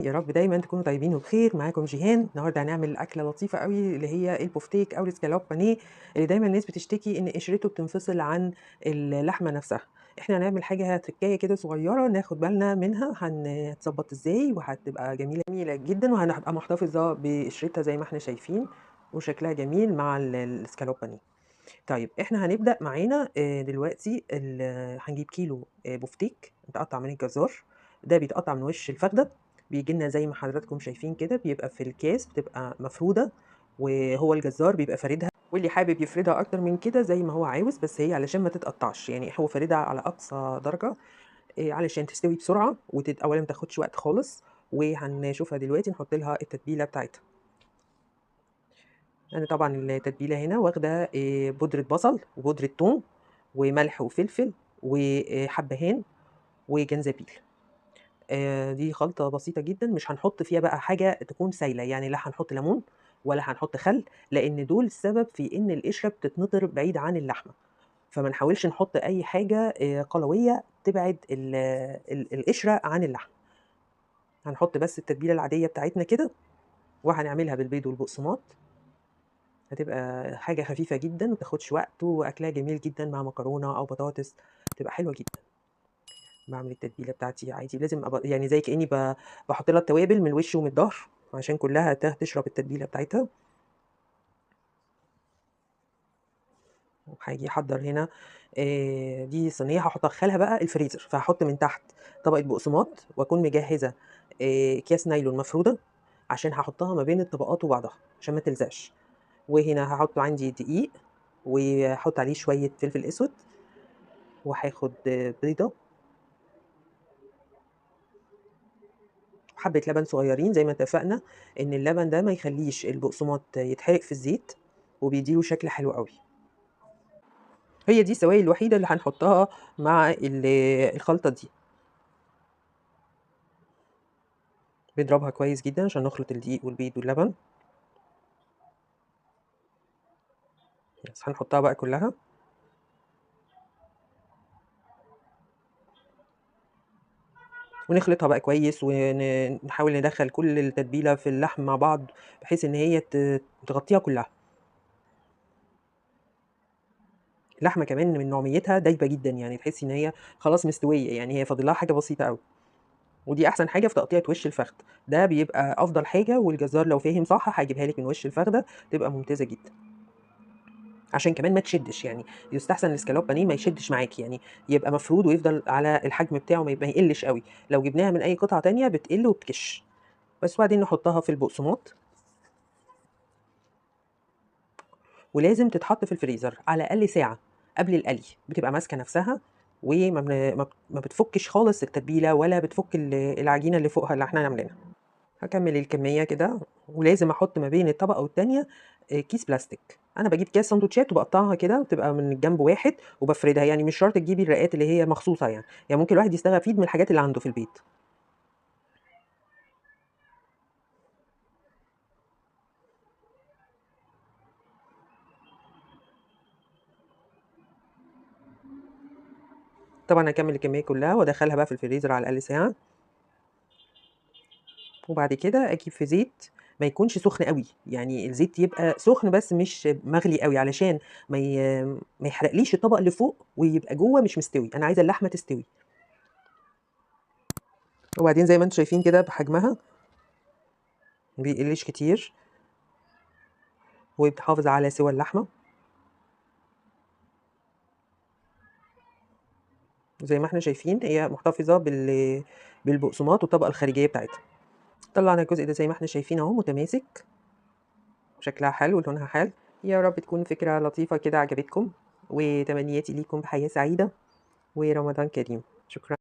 يا رب دايما تكونوا طيبين وبخير. معاكم جيهان. النهارده هنعمل اكله لطيفه قوي اللي هي البوفتيك او الاسكالوب بانيه، اللي دايما الناس بتشتكي ان قشرته بتنفصل عن اللحمه نفسها. احنا هنعمل حاجه تركايه كده صغيره ناخد بالنا منها، هنتظبط ازاي وهتبقى جميله جميله جدا، وهنبقى محتفظه بقشرتها زي ما احنا شايفين، وشكلها جميل مع الاسكالوب بانيه. طيب احنا هنبدا معانا دلوقتي هنجيب كيلو بوفتيك متقطع من الجزار. ده بيتقطع من وش الفخده، بيجي لنا زي ما حضراتكم شايفين كده، بيبقى في الكاس بتبقى مفروده، وهو الجزار بيبقى فاردها، واللي حابب يفردها اكتر من كده زي ما هو عاوز، بس هي علشان ما تتقطعش يعني هو فاردها على اقصى درجه علشان تستوي بسرعه اولا ما تاخدش وقت خالص. وهنشوفها دلوقتي نحط لها التتبيله بتاعتها. انا طبعا التتبيله هنا واخده بودره بصل وبودره ثوم وملح وفلفل وحبهان وجنزبيل. دي خلطة بسيطة جدًا، مش هنحط فيها بقى حاجة تكون سايلة، يعني لا هنحط ليمون ولا هنحط خل، لإن دول السبب في إن القشرة بتتنطر بعيد عن اللحمة، فما نحاولش نحط أي حاجة قلوية تبعد القشرة عن اللحمة. هنحط بس التتبيلة العادية بتاعتنا كده، وهنعملها بالبيض والبقسماط. هتبقى حاجة خفيفة جدًا، ما بتاخدش وقت، وأكلها جميل جدًا مع مكرونة أو بطاطس، بتبقى حلوة جدًا. باعمل التتبيلة بتاعتي عادي، لازم يعني زي كإني باحط لها التوابل من الوش ومن الضهر، عشان كلها تشرب التتبيلة بتاعتها. وهاجي أحضّر هنا دي صينية هادخّلها بقى الفريزر، فهاحط من تحت طبقة بقسماط، وأكون مجهّزة أكياس نايلون مفرودة، عشان هاحطها ما بين الطبقات وبعضها عشان ما تلزقش. وهنا هاحط عندي دقيق، وهاحط عليه شوية فلفل أسود، وهاخد بيضة، حبة لبن صغيرين زي ما اتفقنا إن اللبن ده ما يخلّيش البقسماط يتحرق في الزيت، وبيدّي له شكل حلو أوي. هي دي السوايل الوحيدة اللي هنحطها مع الخلطة دي. بنضربها كويس جدًا عشان نخلط الدقيق والبيض واللبن. بس هنحطها بقى كلّها. ونخلطها بقى كويس، نحاول ندخّل كل التتبيلة في اللحم مع بعض، بحيث إن هي تغطيها كلّها. اللحمة كمان من نوعيتها دايبة جدًا، يعني تحسّي إن هي خلاص مستوية، يعني هي فاضل لها حاجة بسيطة أوي. ودي أحسن حاجة في تقطيعة وش الفخدة، ده بيبقى أفضل حاجة، والجزار لو فاهم صح هيجيبها لِك من وش الفخدة، تبقى ممتازة جدًا. عشان كمان ما تشدِّش، يعني يُستحسن الاسكالوب بانيه ما يشدِّش معاكِ، يعني يبقى مفرود ويفضل على الحجم بتاعه ما يقلِّش أوي، لو جبناها من أي قطعة تانية بتقِل وبتكِش. بس وبعدين نحطها في البقسماط، ولازم تتحط في الفريزر على الأقل ساعة قبل القلي، بتبقى ماسكة نفسها، وما بن ما بتفُكِّش خالص التتبيلة، ولا بتفُك العجينة اللي فوقها اللي إحنا عاملينها. هاكمّل الكمية كده، ولازم أحُط ما بين الطبقة والتانية كيس بلاستيك. أنا باجيب أكياس ساندوتشات وباقطّعها كده، بتبقى من الجنب واحد وبافردها، يعني مش شرط تجيبي الرقات اللي هي مخصوصة يعني، يعني ممكن الواحد يستفيد من الحاجات اللي عنده في البيت. طبعًا هاكمّل الكمية كلّها وأدخّلها بقى في الفريزر على الأقل ساعة، وبعد كده أجيب في زيت ما يكونش سُخن أوي، يعني الزيت يبقى سُخن بس مش مغلي أوي، علشان ما يحرقليش الطبق اللي فوق ويبقى جوّه مش مستوي، أنا عايزة اللحمة تستوي. وبعدين زي ما أنتم شايفين كده بحجمها، ما بيقلّش كتير، وبتحافظ على سِوَى اللحمة. زي ما إحنا شايفين هي محتفظة بالبقسماط والطبقة الخارجية بتاعتها. طلّعنا الجزء ده زي ما إحنا شايفين أهو متماسك، شكلها حلو ولونها حلو. يا رب تكون فكرة لطيفة كده عجبتكم، وتمنياتي ليكم بحياة سعيدة ورمضان كريم. شكرًا.